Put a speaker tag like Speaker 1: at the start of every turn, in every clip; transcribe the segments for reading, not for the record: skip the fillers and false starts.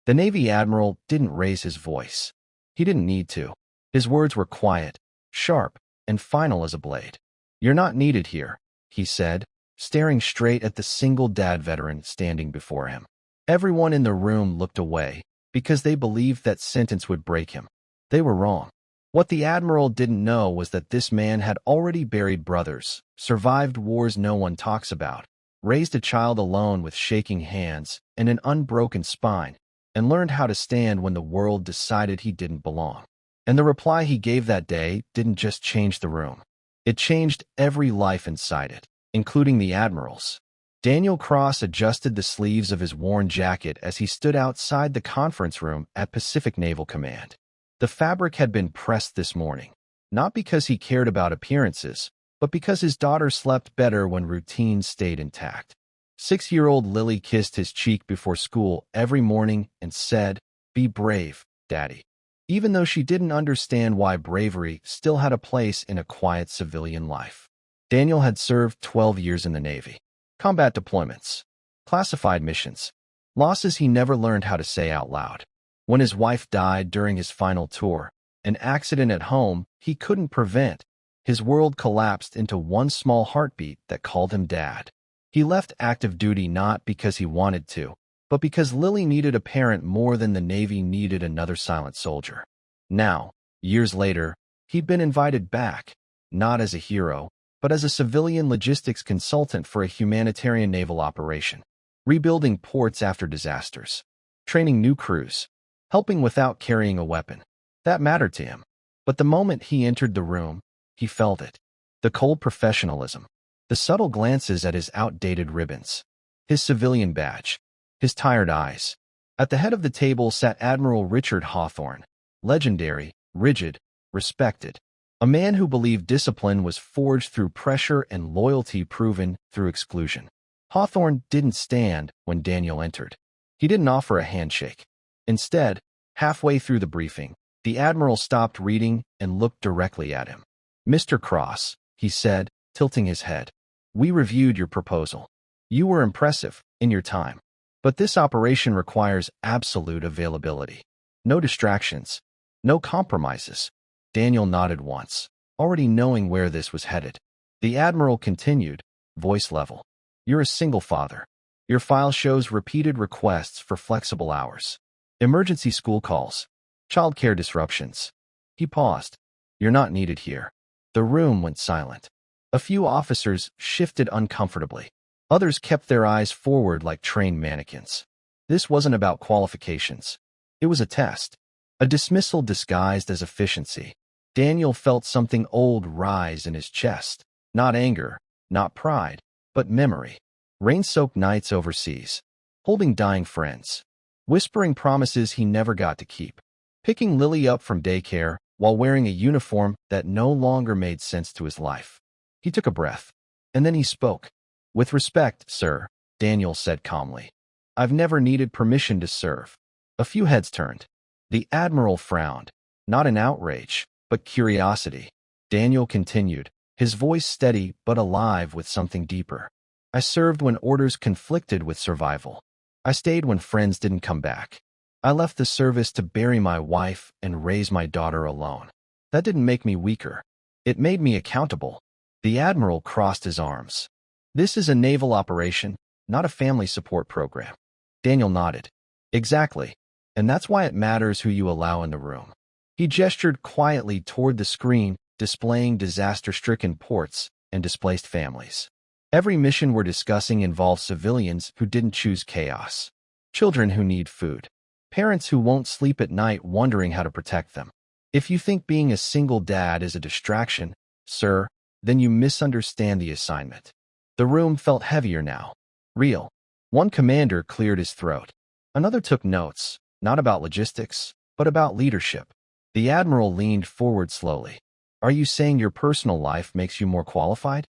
Speaker 1: The Navy Admiral didn't raise his voice. He didn't need to. His words were quiet, sharp, and final as a blade. "You're not needed here," he said, staring straight at the single dad veteran standing before him. Everyone in the room looked away, because they believed that sentence would break him. They were wrong. What the Admiral didn't know was that this man had already buried brothers, survived wars no one talks about, raised a child alone with shaking hands and an unbroken spine, and learned how to stand when the world decided he didn't belong. And the reply he gave that day didn't just change the room. It changed every life inside it, including the Admiral's. Daniel Cross adjusted the sleeves of his worn jacket as he stood outside the conference room at Pacific Naval Command. The fabric had been pressed this morning, not because he cared about appearances, but because his daughter slept better when routines stayed intact. 6-year-old Lily kissed his cheek before school every morning and said, "Be brave, Daddy," even though she didn't understand why bravery still had a place in a quiet civilian life. Daniel had served 12 years in the Navy. Combat deployments, classified missions, losses he never learned how to say out loud. When his wife died during his final tour, an accident at home he couldn't prevent, his world collapsed into one small heartbeat that called him Dad. He left active duty not because he wanted to, but because Lily needed a parent more than the Navy needed another silent soldier. Now, years later, he'd been invited back, not as a hero, but as a civilian logistics consultant for a humanitarian naval operation, rebuilding ports after disasters, training new crews, helping without carrying a weapon. That mattered to him. But the moment he entered the room, he felt it. The cold professionalism, the subtle glances at his outdated ribbons, his civilian badge, his tired eyes. At the head of the table sat Admiral Richard Hawthorne, legendary, rigid, respected. A man who believed discipline was forged through pressure and loyalty proven through exclusion. Hawthorne didn't stand when Daniel entered. He didn't offer a handshake. Instead, halfway through the briefing, the Admiral stopped reading and looked directly at him. "Mr. Cross," he said, tilting his head, "we reviewed your proposal. You were impressive in your time. But this operation requires absolute availability. No distractions, no compromises." Daniel nodded once, already knowing where this was headed. The Admiral continued, voice level. "You're a single father. Your file shows repeated requests for flexible hours, emergency school calls, childcare disruptions." He paused. "You're not needed here." The room went silent. A few officers shifted uncomfortably. Others kept their eyes forward like trained mannequins. This wasn't about qualifications. It was a test, a dismissal disguised as efficiency. Daniel felt something old rise in his chest. Not anger, not pride, but memory. Rain-soaked nights overseas, holding dying friends, whispering promises he never got to keep, picking Lily up from daycare while wearing a uniform that no longer made sense to his life. He took a breath, and then he spoke. "With respect, sir," Daniel said calmly, "I've never needed permission to serve." A few heads turned. The Admiral frowned, not in outrage, but curiosity. Daniel continued, his voice steady but alive with something deeper. "I served when orders conflicted with survival. I stayed when friends didn't come back. I left the service to bury my wife and raise my daughter alone. That didn't make me weaker. It made me accountable." The Admiral crossed his arms. "This is a naval operation, not a family support program." Daniel nodded. "Exactly. And that's why it matters who you allow in the room." He gestured quietly toward the screen, displaying disaster-stricken ports and displaced families. "Every mission we're discussing involves civilians who didn't choose chaos, children who need food, parents who won't sleep at night wondering how to protect them. If you think being a single dad is a distraction, sir, then you misunderstand the assignment." The room felt heavier now. Real. One commander cleared his throat. Another took notes, not about logistics, but about leadership. The Admiral leaned forward slowly. "Are you saying your personal life makes you more qualified?"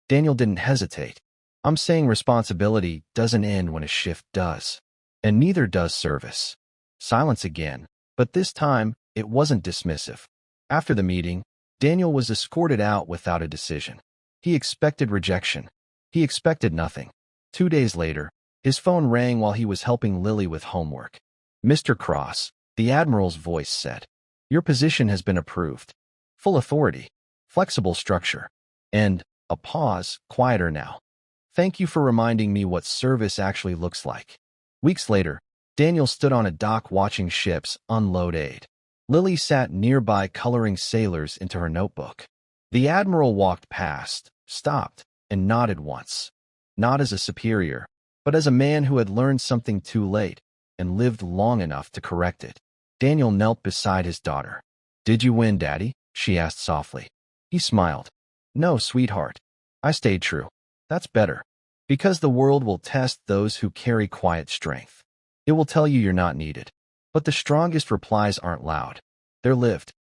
Speaker 1: Daniel didn't hesitate. "I'm saying responsibility doesn't end when a shift does. And neither does service." Silence again, but this time it wasn't dismissive. After the meeting, Daniel was escorted out without a decision. He expected rejection. He expected nothing. 2 days later, his phone rang while he was helping Lily with homework. Mr. Cross, the Admiral's voice said. Your position has been approved. Full authority, flexible structure, and, a pause, quieter now. Thank you for reminding me what service actually looks like. Weeks later, Daniel stood on a dock watching ships unload aid. Lily sat nearby coloring sailors into her notebook. The Admiral walked past, stopped, and nodded once. Not as a superior, but as a man who had learned something too late and lived long enough to correct it. Daniel knelt beside his daughter. Did you win, Daddy? She asked softly. He smiled. No, sweetheart. I stayed true. That's better. Because the world will test those who carry quiet strength. It will tell you you're not needed. But the strongest replies aren't loud. They're lived.